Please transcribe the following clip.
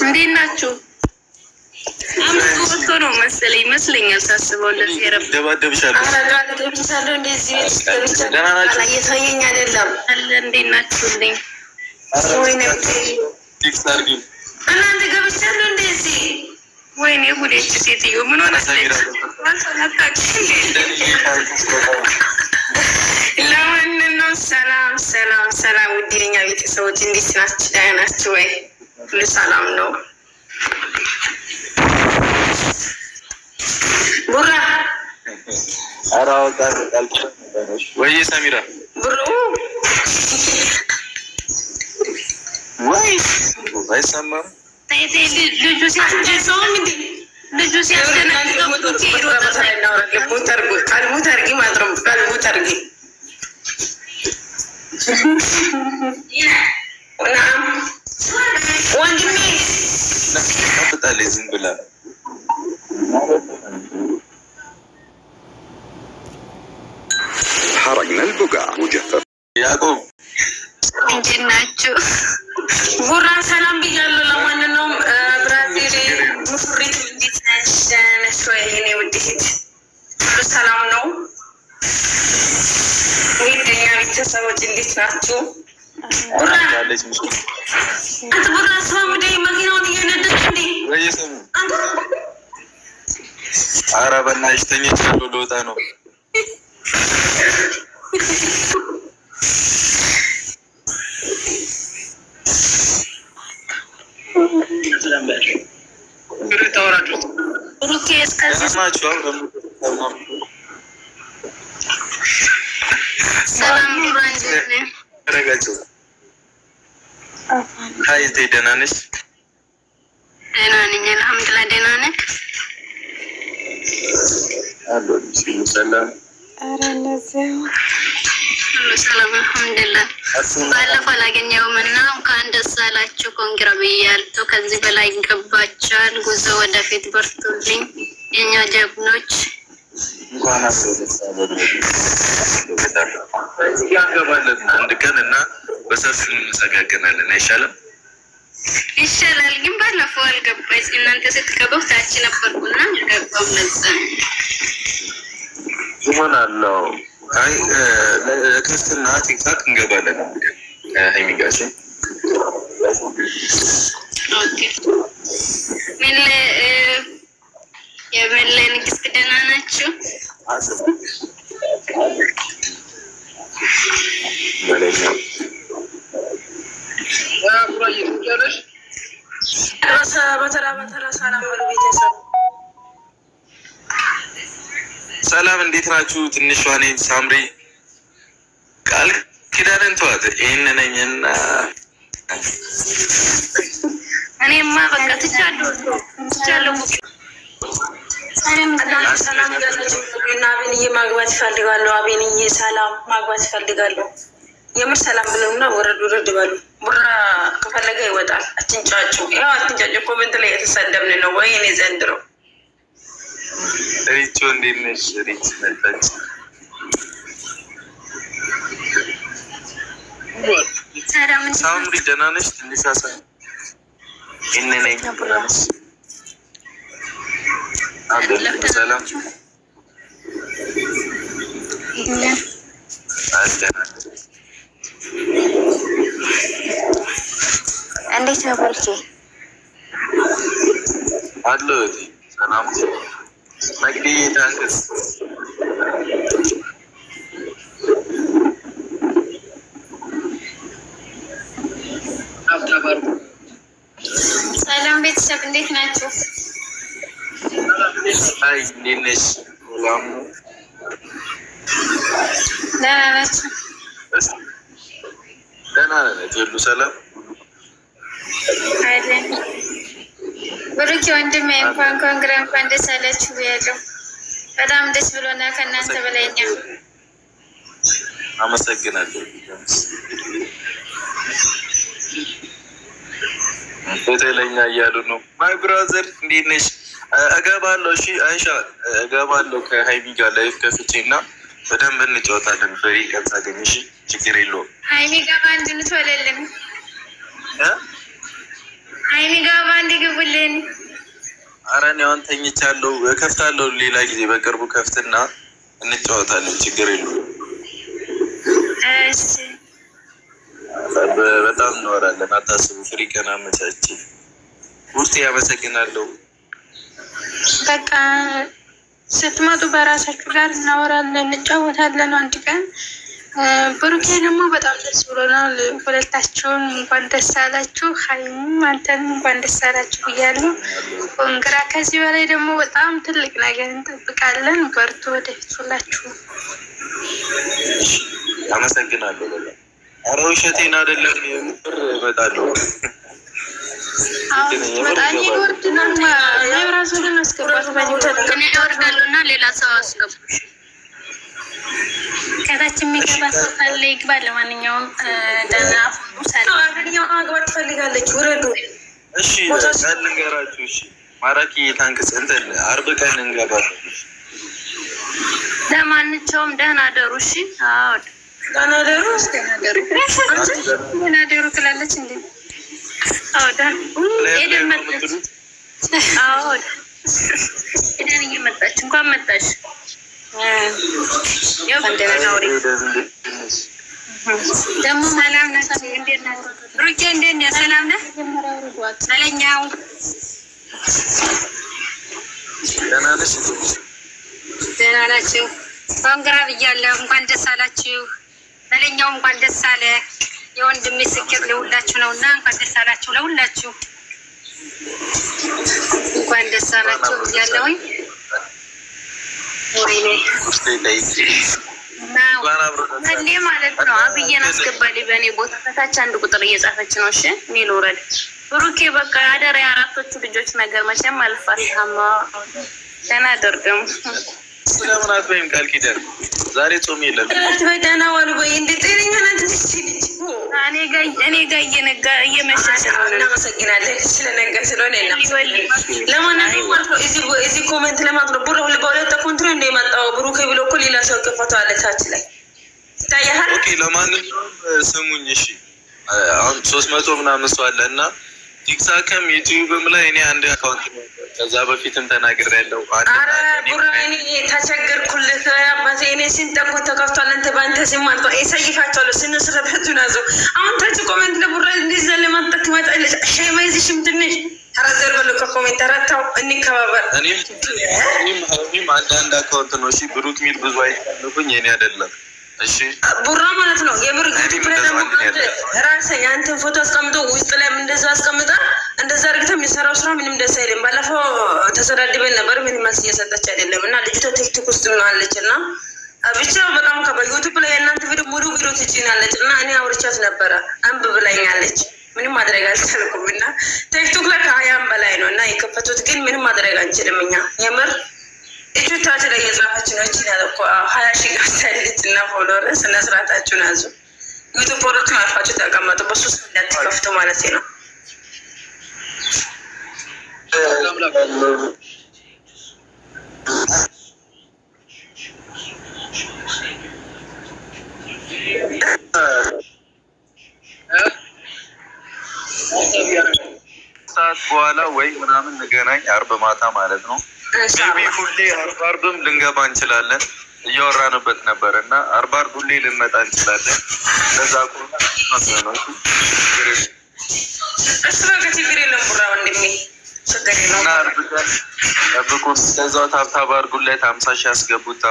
እንዴት ናችሁ? አምስት ወጥቶ ነው መሰለኝ ይመስለኛል ሳስበው እንደዚህ የረብ ደባደብሻለሁ። እንደዚህ እየታየኝ አይደለም አለ። እንዴት ናችሁ? እናንተ ገብቻለሁ እንደዚህ ወይኔ ጉዴች ሴትዮ ምን ሆነ? ለማንኛውም ሰላም ውድ የኛ ቤተሰቦች እንዴት ናችሁ? ደህና ናችሁ ወይ? ሁሉ ሰላም ነው? ቡራ ወይ ሰሚራ ብሩ ወይ አይሰማም። ልጁ ሲያስደነግጠው ወንድሜ ታፍጣለች ዝም ብላ حرقنا البقع مجفف ያዕቆብ እንዴት ናችሁ? ቡራ ሰላም ብያለሁ። ለማንኛውም ብራዚል ሙሽሪት እንዴት ነሽ? ደህና ነሽ ወይ? የእኔ ውድ እህት ሁሉ ሰላም ነው? የእኛ ቤተሰቦች እንዴት ናችሁ? ቡራ አንተ ቡራ ስማሙዴ መኪናውን እየነዳች እንዴ? ኧረ በእናትሽ ተኝቻለሁ፣ ልወጣ ነው። ደህና ነሽ? ደህና ነኝ አልሐምዱሊላህ። ደህና ነህ? ሰላም ሁሉ ሰላም አልሐምዱሊላህ። ባለፈው አላገኘሁም እና እንኳን ደስ አላችሁ ኮንግራ ብያለሁ። ከዚህ በላይ ይገባችኋል። ጉዞ ወደፊት በርቱልኝ የኛ ጀግኖች። እንኳን እንገባለን አንድ ቀን እና በሰፊው እንመሰጋገናለን። አይሻልም? ይሻላል። ግን ባለፈው አልገባች እናንተ ስትገባው ታች ነበርኩና አልገባም። ለዛ ይሆናለው። አይ ለክርስትና ቲክታክ እንገባለን ሀይሚጋችን። ኦኬ ምን የመለ ንግስት ደህና ናችሁ? ሰላም እንዴት ናችሁ? ትንሿ ነኝ ሳምሪ ቃል ኪዳንን ተዋት። ይህን ነኝና እኔማ በቃ ትቻለሁ። ሰላም እና አቤንዬ ማግባት ይፈልጋለሁ። አቤንዬ ሰላም ማግባት ይፈልጋለሁ። የምር ሰላም ብለውና ወረድ በሉ። ቡራ ከፈለገ ይወጣል። አትንጫጩ። ያው አትንጫጩ። ኮሜንት ላይ የተሰደብን ነው ወይ እኔ ዘንድሮ ሪቾ እንዴት ነሽ? ሪች መጣች። ሳምሪ ደህና ነሽ? ትንሽ አሳ ነኝ ብላለች። ሰላም እንዴት ነው ቦርኬ? አለሁ ሰላም መግዲ ታንክስ። ሰላም ቤተሰብ እንዴት ናችሁ? አይ እንዴት ነሽ? ሰላም ደህና ናችሁ? ደህና ነን። ሁሉ ሰላም አይደል? ብሩክ ወንድሜ እንኳን ኮንግራ እንኳን ደስ አላችሁ ብያለሁ። በጣም ደስ ብሎናል ከእናንተ በላይ እኛ። አመሰግናለሁ። በተለኛ እያሉ ነው። ማይ ብራዘር እንዴት ነሽ? እገባለሁ። እሺ አይሻ እገባለሁ ከሀይሚ ጋር ላይፍ ከፍቼ እና በደንብ እንጫወታለን። ፍሪ ቀን ሳገኝሽ ችግር የለውም። ሀይሚ ጋር አንድ እንትወለልን የኔ ኧረ እኔ አሁን ተኝቻለሁ። እከፍታለሁ ሌላ ጊዜ በቅርቡ ከፍትና እንጫወታለን። ችግር የለውም። እሺ በጣም እንወራለን። አታስቡ። ፍሪ ቀን አመቻች ውስጥ ያመሰግናለሁ። በቃ ስትመጡ በራሳችሁ ጋር እናወራለን፣ እንጫወታለን አንድ ቀን። ብሩኬ ደግሞ በጣም ደስ ብሎናል። ሁለታችሁን እንኳን ደስ አላችሁ። ሀይሚም አንተንም እንኳን ደስ አላችሁ ብያለሁ። እንግራ ከዚህ በላይ ደግሞ በጣም ትልቅ ነገር እንጠብቃለን። በርቱ፣ ወደፊት ሁላችሁ። አመሰግናለሁ። ኧረ ውሸቴን አይደለም፣ የምር እመጣለሁ። በጣም ይወርድናል። የራሱን አስገባት እኔ እወርዳለሁ እና ሌላ ሰው አስገቡ። ከታች የሚገባ ሰው ካለ ይግባ። ለማንኛውም ደህና አገኘው ማግባት ትፈልጋለች። ውረዱ። እሺ ቀን ልንገራችሁ። እሺ ማራኪ ታንክስ እንትን አርብ ቀን እንገባለን። ለማንኛውም ደህና ደሩ። እሺ አዎ ደህና ደሩ። ደህና ደሩ ትላለች እንዴ? አዎ ደህና ኤደን መጣች። አዎ ኤደን እየመጣች እንኳን መጣች። ደግሞ ሰላም ነህ? እንዴት ነህ ብሩኬ? እንዴት ነህ? ሰላም ነህ? መለኛው ደህና ነሽ? ደህና ናችሁ? ኮንግራ ብያለሁ። እንኳን ደስ አላችሁ። መለኛው እንኳን ደስ አለ። የወንድሜ ስኬት ለሁላችሁ ነው እና እንኳን ደስ አላችሁ ለሁላችሁ። እንኳን ደስ አላችሁ ብያለሁኝ። ወይኔ መሌ ማለት ነው። አብዬን አስገባልኝ በእኔ ቦታ። ከታች አንድ ቁጥር እየጻፈች ነው። እሺ እኔ ልውረድ። ብሩኬ በቃ አደራ የአራቶቹ ልጆች ነገር መቼም አልፋታማ። ደህና አደርግም ስለምናት ወይም ቃል ኪዳን ዛሬ ጾም የለም። ደህና ዋሉ በይ። እንደ ጤነኛ ናት ልጅ። እኔ ጋ እየመሸሽ ነው። እናመሰግናለን ስለነገ ስለሆነ ለማንኛውም ማለት ነው እዚህ ኮሜንት ለማለት ነው። በሁለት አካውንት ነው እንደ የመጣው ብሩኬ ብሎ እኮ ሌላ ሰው ከፈተዋል ታች ላይ ይታያል። ኦኬ ለማንኛውም ስሙኝ እሺ። አሁን 300 ምናምን ሰው አለ እና ቲክታክም ዩቲዩብም ላይ እኔ አንድ አካውንት ከዛ በፊትም ተናግሬያለሁ። አረ ቡራ እኔ ተቸገርኩልህ አባቴ። እኔ ሲንጠቆ ተከፍቷል። አንተ በአንተ ስም ማለት ነው ይሰይፋቸዋለሁ። ስንስረታችሁን አዙ አሁን ታች ኮሜንት ለቡራ እንዲዛ ለማጠቅ ትመጣለች። ሸማይዝሽም ትንሽ ተረዘር በሉ ከኮሜንት ተረታው እንከባበር። እኔም አንዳንድ አካውንት ነው እሺ። ብሩክ ሚል ብዙ አይታለኩኝ የኔ አይደለም እሺ። ቡራ ማለት ነው የምር ዩቲዩብ ላይ ደግሞ ራስህ የአንተን ፎቶ አስቀምጦ ውስጥ ላይም እንደዛ አስቀምጣ እንደዛ አድርግተህ የሚሰራው ስራ ምንም ደስ አይልም። ባለፈው ተሰዳድበን ነበር። ምንም መልስ እየሰጠች አይደለም እና ልጅቷ ቲክቶክ ውስጥ ምናለች እና ብቻ በጣም ዩቲዩብ ላይ የእናንተ ቪዲዮ ሙሉ ቪዲዮ ትጭናለች እና እኔ አውርቻት ነበረ አንብ ብላኛለች። ምንም ማድረግ አልቻልኩም እና ቲክቶክ ላይ ከ20 በላይ ነው እና የከፈቱት ግን ምንም ማድረግ አንችልም እኛ የምር እጆቻች ላይ የጻፈች ነው። እቺ ያለ እኮ 20 ሺህ ገብታለች እና ፎሎወር ስነ ስርዓታችሁን ያዙ። ዩቲዩበሮቹን አልፋችሁ ተቀመጡ። በሶስት እንዳትከፍቱ ማለት ነው። ሰዓት በኋላ ወይ ምናምን ንገናኝ። አርብ ማታ ማለት ነው። ቢ ሁሌ አርብም ልንገባ እንችላለን። እያወራንበት ነበር እና አርብ ሁሌ ልንመጣ እንችላለን። ለዛ ነው እሱ በቃ ችግር የለም። ቡራ ወንድሜ ችግር የለም። እና አርብ ቀን ጠብቁ። ለዛው ታብታብ አድርጉለት። 50 ሺህ ያስገቡት።